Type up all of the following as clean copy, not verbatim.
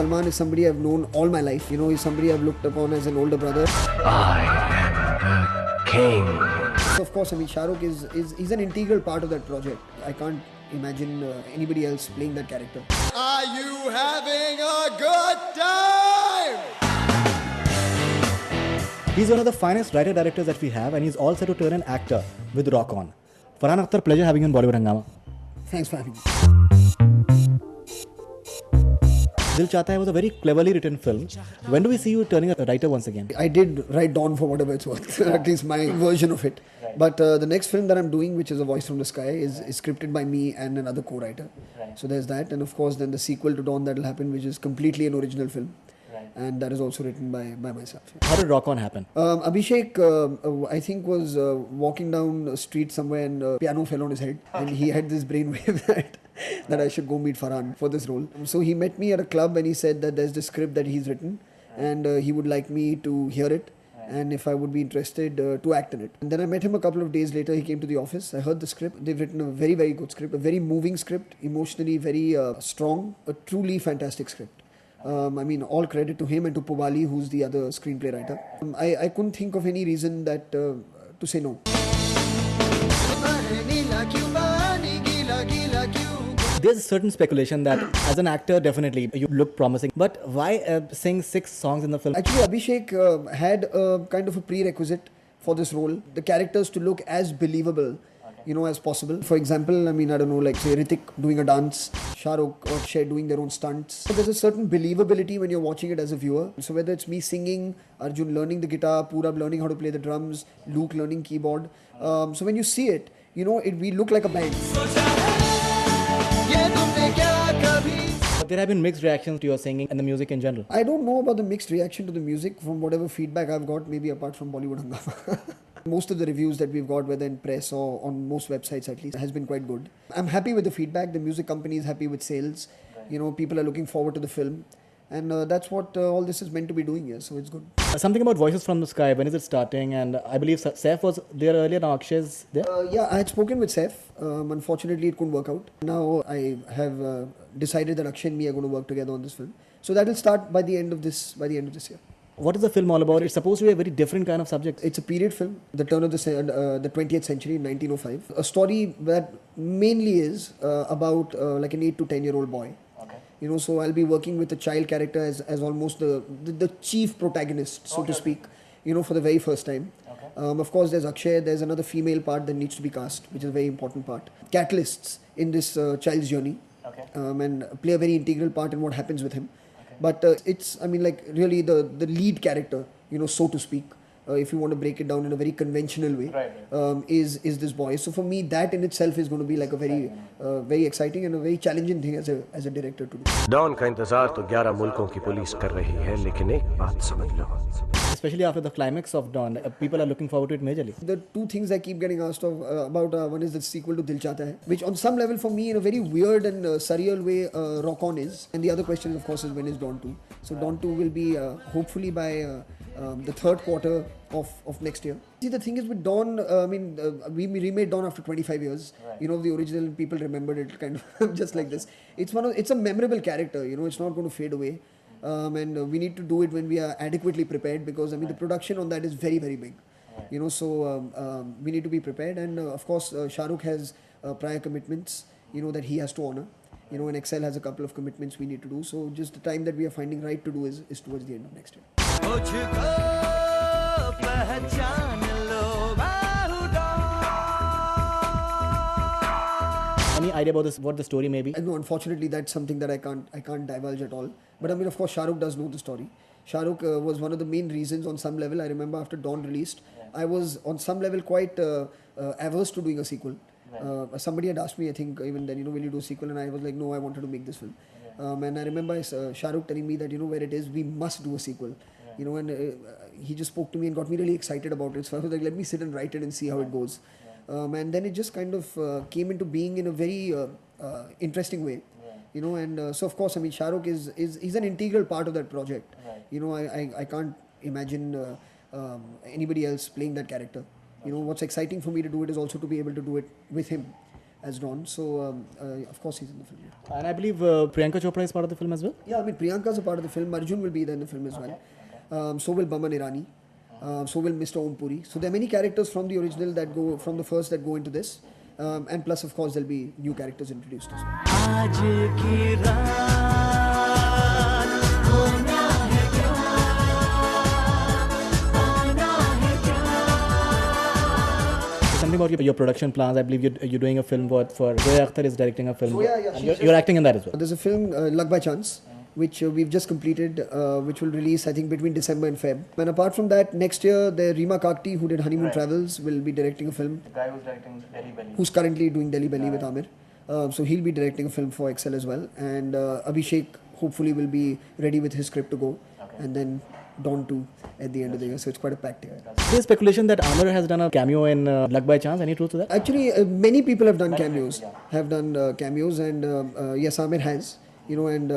Salman is somebody I've known all my life. You know, he's somebody I've looked upon as an older brother. I am the king. So of course, I mean, Shah Rukh is an integral part of that project. I can't imagine anybody else playing that character. Are you having a good time? He's one of the finest writer-directors that we have, and he's all set to turn an actor with Rock On. Farhan Akhtar, pleasure having you on Bollywood Hangama. Thanks for having me. Dil Chahta Hai was a very cleverly written film. When do we see you turning a writer once again? I did write Dawn for whatever it's worth, at least my version of it. Right. But the next film that I'm doing, which is A Voice from the Sky, is scripted by me and another co-writer. Right. So there's that, and of course then the sequel to Dawn that will happen, which is completely an original film. Right. And that is also written by myself. How did Rock On happen? Abhishek, I think, was walking down a street somewhere and a piano fell on his head. And he had this brainwave that I should go meet Farhan for this role. So he met me at a club and he said that there's this script that he's written and he would like me to hear it and if I would be interested to act in it. And then I met him a couple of days later. He came to the office. I heard the script. They've written a very, very good script, a very moving script, emotionally very strong, a truly fantastic script. I mean, all credit to him and to Pubali, who's the other screenplay writer. I couldn't think of any reason that to say no. There's a certain speculation that as an actor, definitely, you look promising. But why sing 6 songs in the film? Actually, Abhishek had a kind of a prerequisite for this role. The characters to look as believable, as possible. For example, I mean, I don't know, like say Hrithik doing a dance, Shah Rukh or Shay doing their own stunts. So there's a certain believability when you're watching it as a viewer. So whether it's me singing, Arjun learning the guitar, Purab learning how to play the drums, Luke learning keyboard. So when you see it, we look like a band. But there have been mixed reactions to your singing and the music in general. I don't know about the mixed reaction to the music from whatever feedback I've got, maybe apart from Bollywood Hangama. Most of the reviews that we've got, whether in press or on most websites at least, has been quite good. I'm happy with the feedback. The music company is happy with sales. Right. People are looking forward to the film. And that's what all this is meant to be doing here, so it's good. Something about Voices from the Sky, when is it starting? And I believe Saif was there earlier, now Akshay's there? Yeah, I had spoken with Saif. Unfortunately, it couldn't work out. Now I have decided that Akshay and me are going to work together on this film. So that will start by the end of this year. What is the film all about? It's supposed to be a very different kind of subject. It's a period film, the turn of the 20th century, 1905. A story that mainly is about like an 8 to 10-year-old boy. Okay. So I'll be working with a child character as almost the chief protagonist, so to speak, for the very first time. Okay. Of course, there's Akshay, there's another female part that needs to be cast, which is a very important part. Catalysts in this child's journey. Okay. And play a very integral part in what happens with him. But it's, I mean, like really the lead character, so to speak, if you want to break it down in a very conventional way, right. Is this boy. So for me, that in itself is going to be like a very very exciting and a very challenging thing as a director to do. Dawn का इंतजार तो 11 मुल्कों की police कर रही है, लेकिन एक बात समझ लो. Especially after the climax of Dawn, people are looking forward to it majorly. The two things I keep getting asked about, one is the sequel to Dil Chahta Hai, which on some level for me in a very weird and surreal way Rock On is. And the other question of course is when is Dawn 2. So Dawn 2 will be hopefully by the third quarter of next year. See, the thing is with Dawn, we remade Dawn after 25 years. Right. The original people remembered it kind of just like this. It's a memorable character, it's not going to fade away. And we need to do it when we are adequately prepared because the production on that is very, very big. Right. So we need to be prepared. And of course, Shah Rukh has prior commitments, that he has to honor. And Excel has a couple of commitments we need to do. So just the time that we are finding right to do is towards the end of next year. Any idea about this, what the story may be? No, unfortunately, that's something that I can't divulge at all. But I mean, of course, Shah Rukh does know the story. Shah Rukh was one of the main reasons on some level. I remember after Dawn released, I was on some level quite averse to doing a sequel. Right. Somebody had asked me, I think, even then, will you do a sequel? And I was like, no, I wanted to make this film. Right. And I remember Shah Rukh telling me that, where it is, we must do a sequel. Right. And he just spoke to me and got me really excited about it. So I was like, let me sit and write it and see how it goes. And then it just kind of came into being in a very interesting way. Yeah. And so of course, I mean, Shah Rukh is an integral part of that project. Right. I can't imagine anybody else playing that character. What's exciting for me to do it is also to be able to do it with him as Ron. So of course he's in the film. And I believe Priyanka Chopra is part of the film as well. Yeah, I mean Priyanka's a part of the film. Arjun will be there in the film as well. So will Baman Irani. So will Mr. Om Puri. So there are many characters from the original that go from the first that go into this. And plus, of course, there'll be new characters introduced as well. Something about your production plans. I believe you're doing a film for Zoya Akhtar is directing a film. So, yeah, And you're acting in that as well. There's a film, Luck by Chance, which we've just completed, which will release, I think, between December and Feb. And apart from that, next year, the Reema Kakti, who did Honeymoon Travels, will be directing a film. The guy who's directing Delhi Belly. Who's currently doing Delhi Belly with Amir. So he'll be directing a film for Excel as well. And Abhishek, hopefully, will be ready with his script to go. And then Dawn 2 at the end of the year. So it's quite a packed year. There's speculation that Amir has done a cameo in Luck by Chance. Any truth to that? Actually, many people have done cameos. And yes, Amir has. And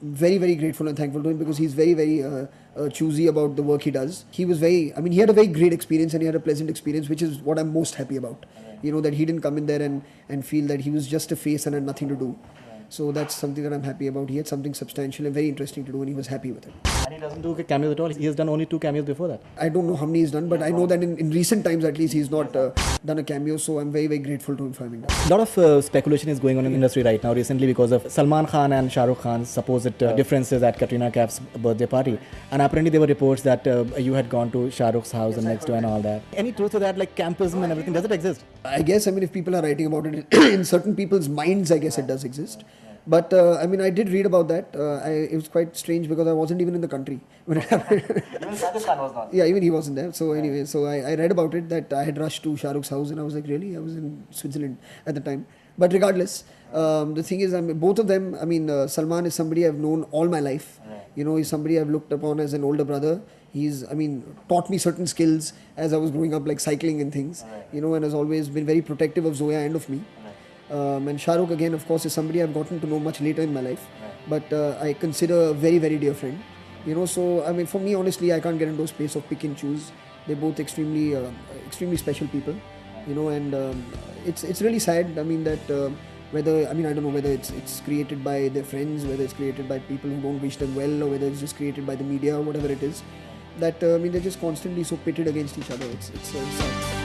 very, very grateful and thankful to him because he's very, very choosy about the work he does. He was he had a very great experience and he had a pleasant experience, which is what I'm most happy about. That he didn't come in there and feel that he was just a face and had nothing to do. So that's something that I'm happy about. He had something substantial and very interesting to do and he was happy with it. And he doesn't do cameos at all. He has done only 2 cameos before that. I don't know how many he's done, but I know that in recent times at least he's not done a cameo. So I'm very, very grateful to him for having done. A lot of speculation is going on in the industry right now recently because of Salman Khan and Shah Rukh Khan's supposed differences at Katrina Kaif's birthday party. And apparently there were reports that you had gone to Shah Rukh's house and next door and all that. Any truth to that, like campism and everything, does it exist? I guess, if people are writing about it, in certain people's minds, I guess it does exist. But I did read about that. It was quite strange because I wasn't even in the country when it happened. Even Pakistan was not. Yeah, even he wasn't there. So anyway, I read about it that I had rushed to Shah Rukh's house and I was like, really? I was in Switzerland at the time. But regardless, the thing is, both of them, Salman is somebody I've known all my life. He's somebody I've looked upon as an older brother. He's, taught me certain skills as I was growing up, like cycling and things, and has always been very protective of Zoya and of me. And Shah Rukh again, of course, is somebody I've gotten to know much later in my life, but I consider a very, very dear friend. So for me, honestly, I can't get into a space of pick and choose. They're both extremely special people, and it's really sad. That whether I don't know whether it's created by their friends, whether it's created by people who don't wish them well, or whether it's just created by the media, or whatever it is. That they're just constantly so pitted against each other. It's sad.